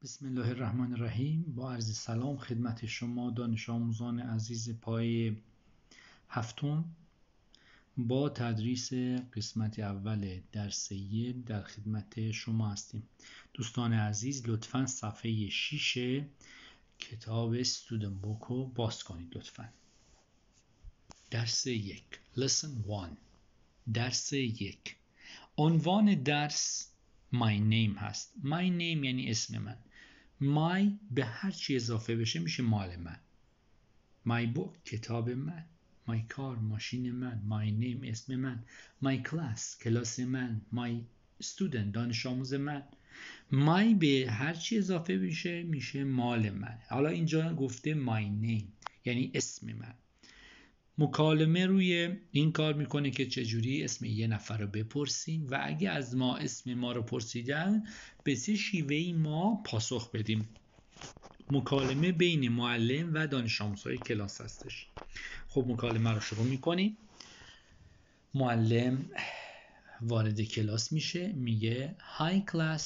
بسم الله الرحمن الرحیم. با عرض سلام خدمت شما دانش آموزان عزیز پایه هفتم با تدریس قسمت اول درس 1 در خدمت شما هستیم. دوستان عزیز لطفاً صفحه 6 کتاب Student Book رو باز کنید لطفاً. درس 1 Lesson 1. درس 1 عنوان درس My name هست. My name یعنی اسم من. My به هر چی اضافه بشه میشه مال من. My book کتاب من. My car ماشین من. My name اسم من. My class کلاس من. My student دانش آموز من. My به هر چی اضافه بشه میشه مال من. حالا اینجا گفته my name یعنی اسم من. مکالمه روی این کار میکنه که چجوری اسم یه نفر رو بپرسیم و اگه از ما اسم ما رو پرسیدن به چه شیوهی ما پاسخ بدیم. مکالمه بین معلم و دانش آموزهای کلاس هستش. خب مکالمه رو شروع میکنیم. معلم وارد کلاس میشه، میگه Hi class.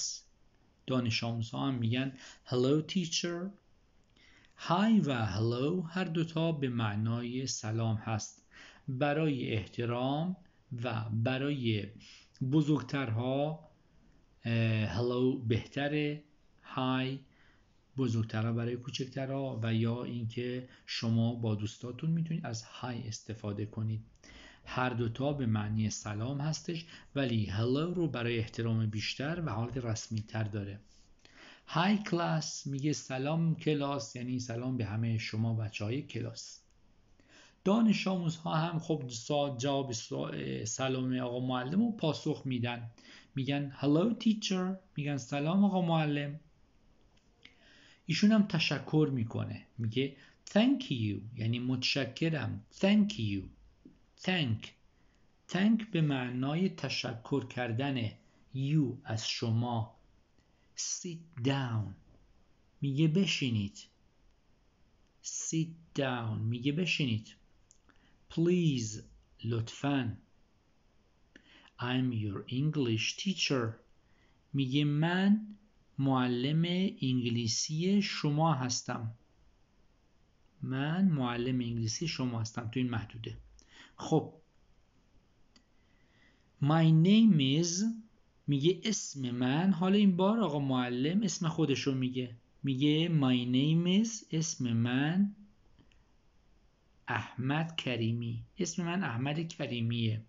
دانش آموزها هم میگن Hello teacher. Hi و hello هر دوتا به معنای سلام هست. برای احترام و برای بزرگترها hello بهتره. Hi بزرگترها برای کوچکترها و یا اینکه شما با دوستاتون میتونید از های استفاده کنید. هر دوتا به معنی سلام هستش ولی hello رو برای احترام بیشتر و حالت رسمی تر داره. های کلاس میگه سلام کلاس، یعنی سلام به همه شما بچهای کلاس. دانش آموزها هم خب جواب سلام آقا معلم رو پاسخ میدن، میگن hello teacher، میگن سلام آقا معلم. ایشون هم تشکر میکنه، میگه thank you یعنی متشکرم. thank you. thank به معنای تشکر کردن. you از شما. sit down میگه بشینید. sit down میگه بشینید. please لطفاً. I'm your English teacher میگه من معلم انگلیسی شما هستم. من معلم انگلیسی شما هستم تو این محدوده. خب My name is میگه اسم من. حالا این بار آقا معلم اسم خودشو میگه. میگه My name is اسم من احمد کریمی. اسم من احمد کریمیه.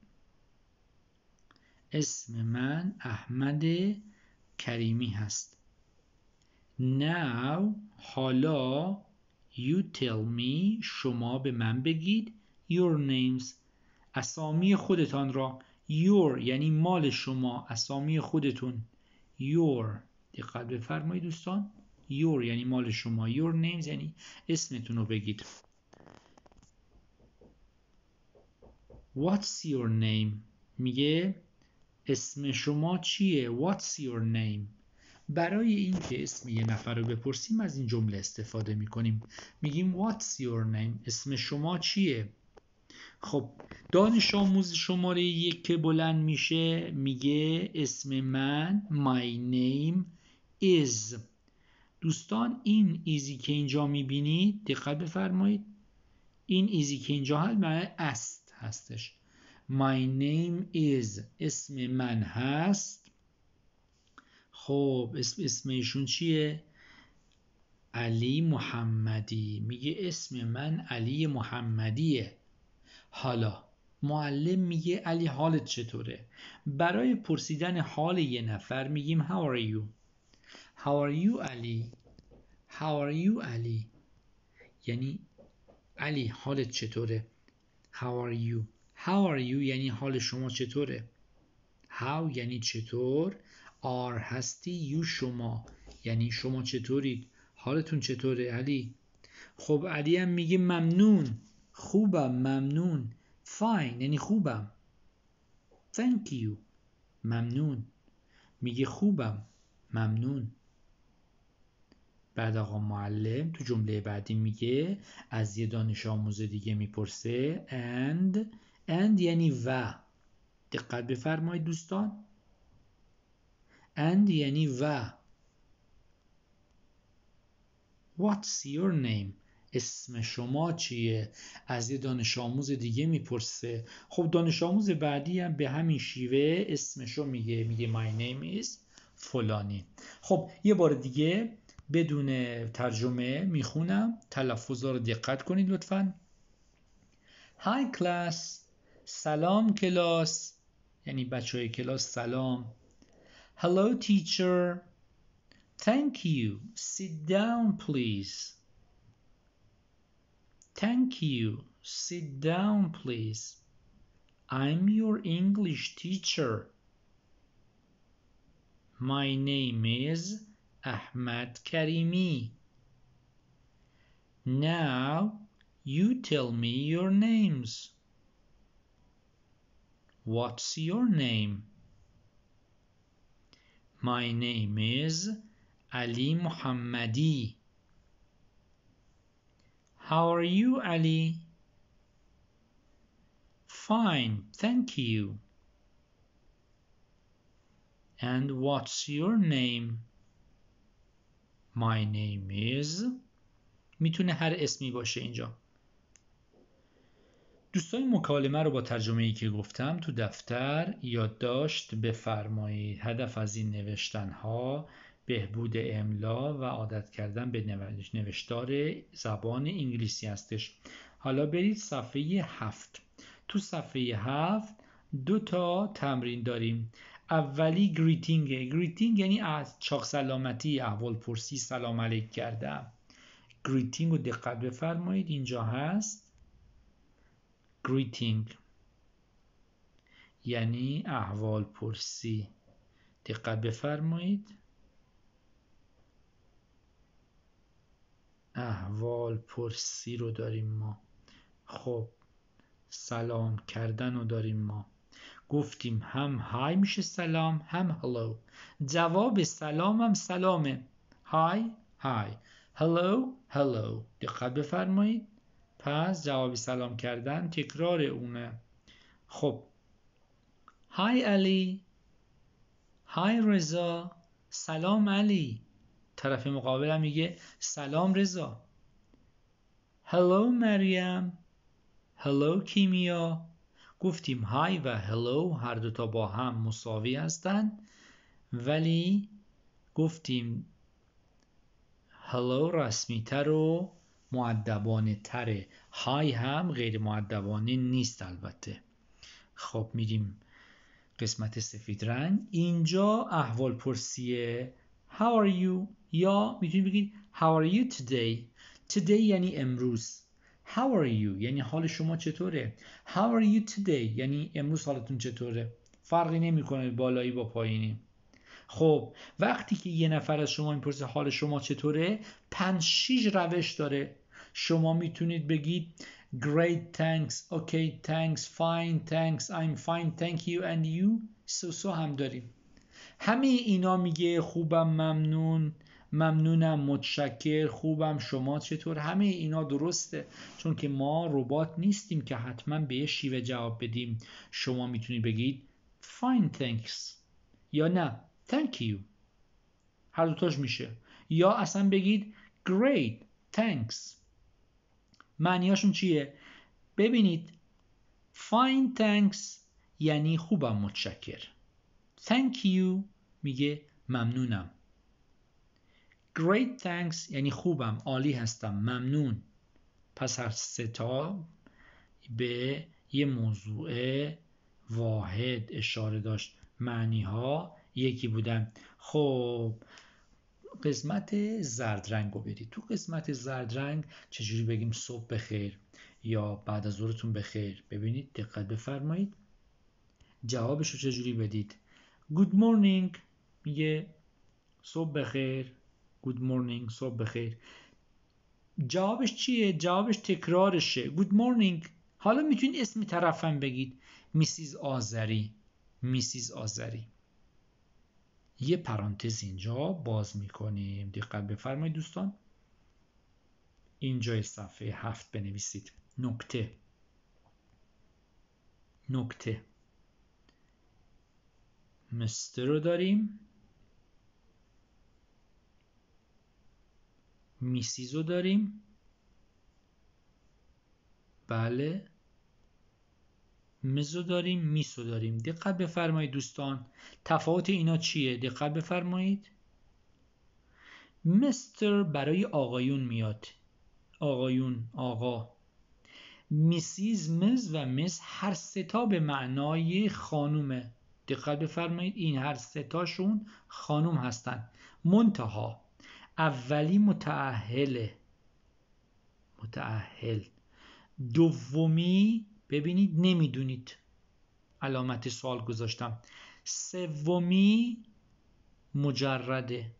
اسم من احمد کریمی هست. Now حالا You tell me شما به من بگید Your names اسامی خودتان را. Your یعنی مال شما، اسامی خودتون. Your دقت بفرمایید دوستان. Your یعنی مال شما. Your names یعنی اسمتون رو بگید. What's your name میگه اسم شما چیه؟ What's your name. برای اینکه اسم یه نفر رو بپرسیم از این جمله استفاده میکنیم. میگیم What's your name اسم شما چیه؟ خب دانش آموز شماره 1 که بلند میشه میگه اسم من My name is. دوستان این ایزی که اینجا میبینید دقت بفرمایید. این ایزی که اینجا هست معنی است هستش. My name is اسم من هست. خب اسم ایشون چیه؟ علی محمدی. میگه اسم من علی محمدیه. حالا معلم میگه علی حالت چطوره؟ برای پرسیدن حال یه نفر میگیم How are you. How are you علی. How are you علی یعنی علی حالت چطوره. How are you. How are you یعنی حال شما چطوره. How یعنی چطور. are هستی. you شما یعنی شما چطورید، حالتون چطوره علی. خب علی هم میگه ممنون، خوبم، ممنون. fine یعنی خوبم. thank you ممنون. میگه خوبم، ممنون. بعد آقا معلم تو جمله بعدی میگه از یه دانش آموز دیگه میپرسه and یعنی و. دقت بفرمایید دوستان. and یعنی و. What's your name؟ اسم شما چیه؟ از یه دانش آموز دیگه میپرسه. خب دانش آموز بعدی هم به همین شیوه اسمشو میگه my name is فلانی. خب یه بار دیگه بدون ترجمه میخونم، تلفظا رو دقت کنید لطفاً. Hi class، سلام کلاس، یعنی بچه های کلاس سلام. Hello teacher، thank you، sit down please. Thank you, sit down please. I'm your English teacher. My name is Ahmad Karimi. Now you tell me your names. What's your name? My name is Ali Muhammadi. How are you, Ali? Fine, thank you. And what's your name? My name is، میتونه هر اسمی باشه اینجا. دوستان مکالمه رو با ترجمه ای که گفتم تو دفتر یادداشت بفرمایید. هدف از این نوشتن ها بهبود املا و عادت کردن به نوشتار زبان انگلیسی هستش. حالا برید صفحه 7. تو صفحه 7 دو تا تمرین داریم. اولی گریتینگ یعنی از چاق سلامتی، احوال پرسی، سلام علیک کردم. گریتینگ رو دقت بفرمایید، اینجا هست. greeting یعنی احوال پرسی. دقت بفرمایید، احوال پرسی رو داریم ما. خب سلام کردن رو داریم ما. گفتیم هم های میشه سلام، هم هلو. جواب سلام هم سلامه، های های، هلو هلو. دقت بفرمایید، پس جواب سلام کردن تکرار اونه. خب های علی، های رضا، سلام علی. طرف مقابلم میگه سلام رضا. هلو مریم، هلو کیمیا. گفتیم های و هلو هر دوتا با هم مساوی هستن، ولی گفتیم هلو رسمی تر و مؤدبانه تره، های هم غیر مؤدبانه نیست البته. خب میریم قسمت سفید رنگ. اینجا احوال پرسیه How are you؟ یا میتونید بگید How are you today؟ Today یعنی امروز. How are you یعنی حال شما چطوره؟ How are you today یعنی امروز حالتون چطوره؟ فرقی نمیکنه بالایی با پایینی. خب وقتی که یه نفر از شما میپرسه حال شما چطوره، 5-6 روش داره. شما میتونید بگید Great, thanks, okay, thanks, fine, thanks, I'm fine, thank you, and you. سو هم داریم. همه اینا میگه خوبم، ممنون، ممنونم، متشکر، خوبم، شما چطور؟ همه اینا درسته، چون که ما ربات نیستیم که حتما به یه شیوه جواب بدیم. شما میتونید بگید fine, thanks یا نه thank you، هر دوتاش میشه. یا اصلا بگید great, thanks. معنیاشون چیه؟ ببینید fine thanks یعنی خوبم متشکر. thank you میگه ممنونم. great thanks یعنی خوبم، عالی هستم، ممنون. پس هر سه تا به یه موضوع واحد اشاره داشت، معنی ها یکی بودن. خب قسمت زرد رنگ رو برید. تو قسمت زرد رنگ چجوری بگیم صبح بخیر یا بعد از ظهرتون بخیر؟ ببینید دقت بفرمایید، جوابش رو چجوری بدید. good morning میگه صبح بخیر، good morning صبح بخیر. جوابش چیه؟ جوابش تکرارشه good morning. حالا میتونید اسم طرفم بگید، میسیز آذری، میسیز آذری. یه پرانتز اینجا باز میکنیم، دقت بفرمایید دوستان. اینجای صفحه 7 بنویسید نکته. نکته مستر رو داریم، میسیز رو داریم. بله، مز رو داریم، میس رو داریم. دقت بفرمایید دوستان، تفاوت اینا چیه؟ دقت بفرمایید. مستر برای آقایون میاد، آقایون، آقا. میسیز، مز و مس هر ستا به معنای خانومه. دقت بفرمایید این هر ستاشون خانوم هستن. منتها اولی متأهله، متأهل. دومی ببینید نمیدونید، علامت سوال گذاشتم. سومی مجرده.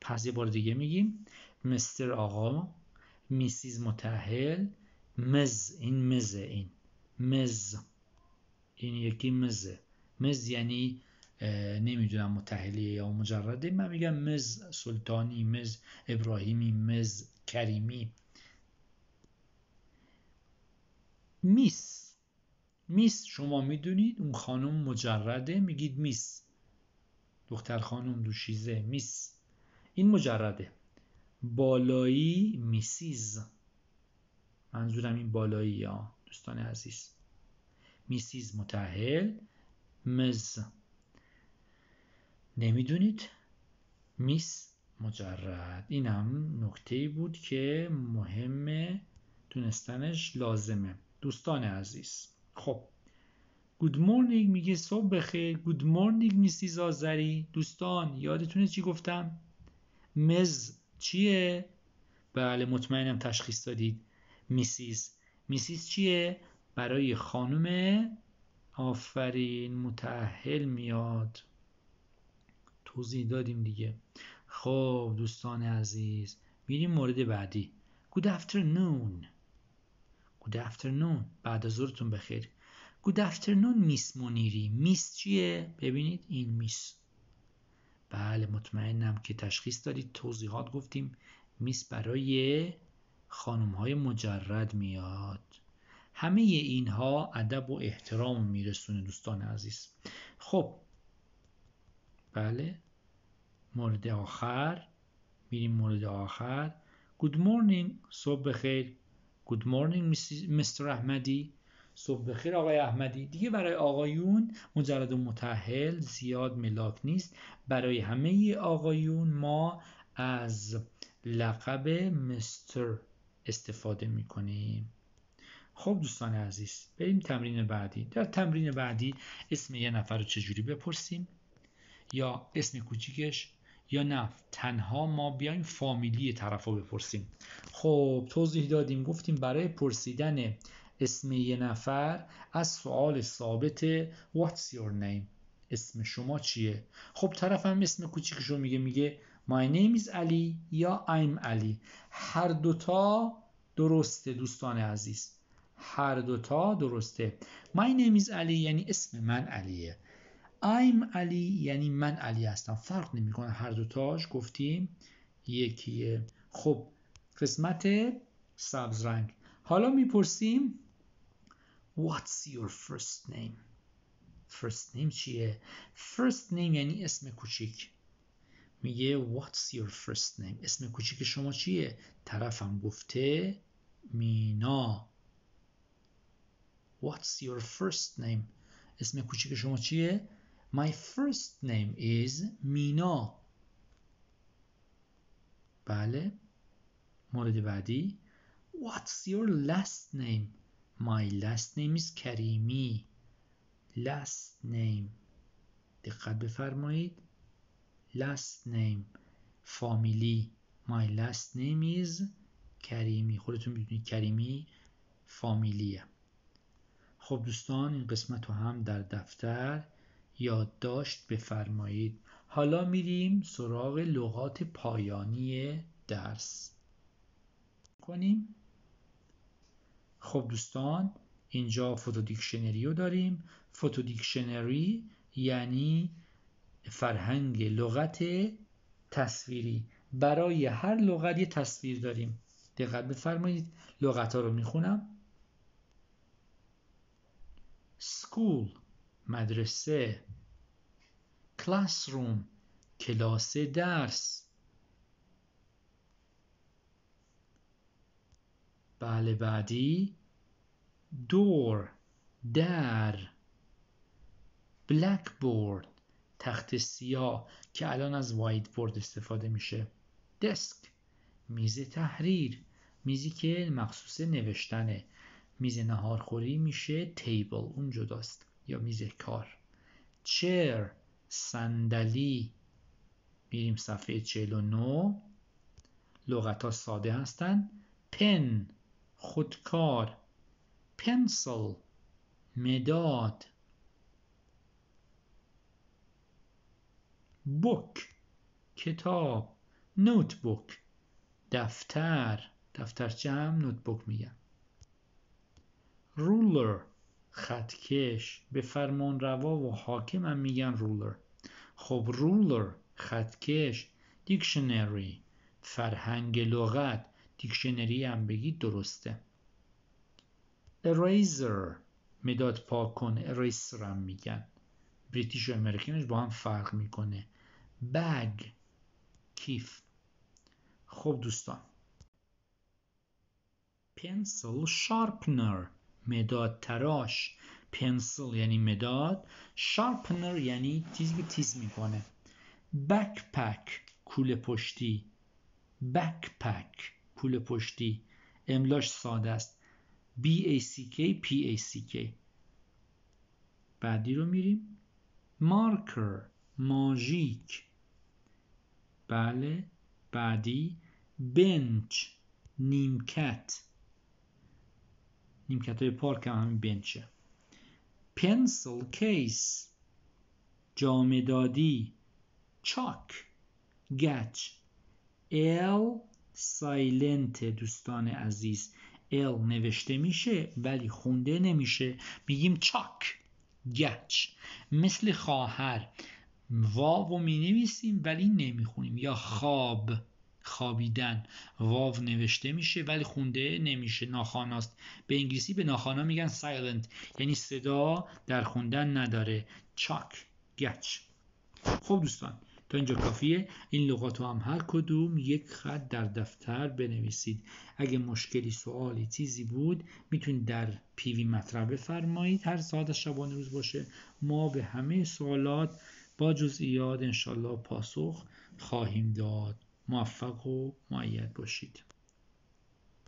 پس یه بار دیگه میگیم. مستر آقا، میسیز متأهل، مز، این مزه، این مز، این یکی مزه. مز یعنی نمیدونم متأهلیه یا مجرده. من میگم مز سلطانی، مز ابراهیمی، مز کریمی. میس، میس شما میدونید اون خانم مجرده، میگید میس، دختر خانم دوشیزه، میس، این مجرده. بالایی میسیز، منظورم این بالایی ها دوستان عزیز. میسیز متأهل، مز نمیدونید، میس مجرد. این هم نکته‌ای بود که مهمه دونستنش، لازمه دوستان عزیز. خب گود مورنینگ میگه صبح بخیر. گود مورنینگ میسیز آذری. دوستان یادتونه چی گفتم؟ مز چیه؟ بله مطمئنم تشخیص دادید. میسیز، میسیز چیه؟ برای خانم، آفرین، متأهل میاد، توضیح دادیم دیگه. خب دوستان عزیز میریم مورد بعدی. Good afternoon. Good afternoon، بعد از ظهرتون بخیر. Good afternoon میس منیری. میس چیه؟ ببینید این میس. بله مطمئنم که تشخیص دادید، توضیحات گفتیم. میس برای خانم های مجرد میاد. همه اینها ادب و احترام میرسونه دوستان عزیز. خب بله مورد آخر میریم. مورد آخر Good morning، صبح بخیر. Good morning Mr. احمدی. صبح بخیر آقای احمدی. دیگه برای آقایون مجرد و متأهل زیاد ملاک نیست. برای همه آقایون ما از لقب مستر استفاده میکنیم. خب دوستان عزیز بریم تمرین بعدی. در تمرین بعدی اسم یه نفر رو چجوری بپرسیم، یا اسم کوچیکش، یا نه تنها ما بیایم فامیلی طرف رو بپرسیم. خب توضیح دادیم، گفتیم برای پرسیدن اسم یه نفر از سوال ثابت What's your name، اسم شما چیه. خب طرف هم اسم کوچیکش رو میگه My name is Ali یا I'm Ali. هر دوتا درسته دوستان عزیز، هر دوتا درسته. My name is Ali یعنی اسم من علیه. I'm علی یعنی من علی هستم، فرق نمیکنه، هر دوتاش گفتیم یکیه. خب قسمت سبز رنگ. حالا میپرسیم What's your first name؟ first name چیه؟ first name یعنی اسم کوچیک. میگه What's your first name؟ اسم کوچیک شما چیه؟ طرفم گفته مینا. What's your first name؟ اسم کوچیک شما چیه؟ My first name is مینا. بله مورد بعدی What's your last name؟ My last name is کریمی. last name، دقت بفرمایید، last name فامیلی. My last name is کریمی. خودتون میدونید کریمی فامیلیه. خب دوستان این قسمت رو هم در دفتر یادداشت بفرمایید. حالا میریم سراغ لغات پایانی درس کنیم. خب دوستان اینجا فوتو دیکشنری رو داریم. فوتو دیکشنری یعنی فرهنگ لغت تصویری. برای هر لغت یه تصویر داریم. دقت بفرمایید، لغت ها رو میخونم. school مدرسه، classroom کلاس درس، بله بعدی دور، در. blackboard، تخت سیاه که الان از وایت بورد استفاده میشه. دسک، میز تحریر، میزی که مخصوص نوشتنه. میز نهارخوری میشه تیبل، اون جداست، یا میز کار. چیر، صندلی. میریم صفحه 49. لغت ها ساده هستن. پن، خودکار. پنسل، مداد. بوک، کتاب. نوتبوک، دفتر. دفترچه هم نوتبوک میگن. رولر، خطکش. به فرمان روا و حاکم هم میگن رولر. خب رولر، خطکش. دیکشنری، فرهنگ لغت. دیکشنری هم بگید درسته. اریزر، مداد پاک کن. اریسر هم میگن. بریتیش و امریکانش با هم فرق میکنه. بگ، کیف. خب دوستان، پنسل شارپنر، مداد تراش. پنسل یعنی مداد، شارپنر یعنی چیزی که تیز میکنه. بکپک، کوله پشتی. بکپک، کوله پشتی. املاش ساده است. BACK PACK. بعدی رو میریم. مارکر، ماژیک. بله بعدی بنچ، نیمکت. نیمکت های پارک هم همین بنچه. پنسل کیس، جامدادی. چاک، گچ. ال سایلنت دوستان عزیز. ال نوشته میشه ولی خونده نمیشه، میگیم چاک، گچ. مثل خواهر، واو می نویسیم ولی نمیخونیم. یا خواب، خوابیدن. واو نوشته میشه ولی خونده نمیشه، ناخواناست. به انگلیسی به ناخوانا میگن سایلنت، یعنی صدا در خوندن نداره. چاک، گچ. خب دوستان، تا اینجا کافیه. این لغات رو هم هر کدوم یک خط در دفتر بنویسید. اگه مشکلی، سوالی، چیزی بود میتونید در پیوی مطرح بفرمایید. هر ساعت شبانه روز باشه ما به همه سوالات با جزئیات انشالله پاسخ خواهیم داد. موفق و مؤید باشید.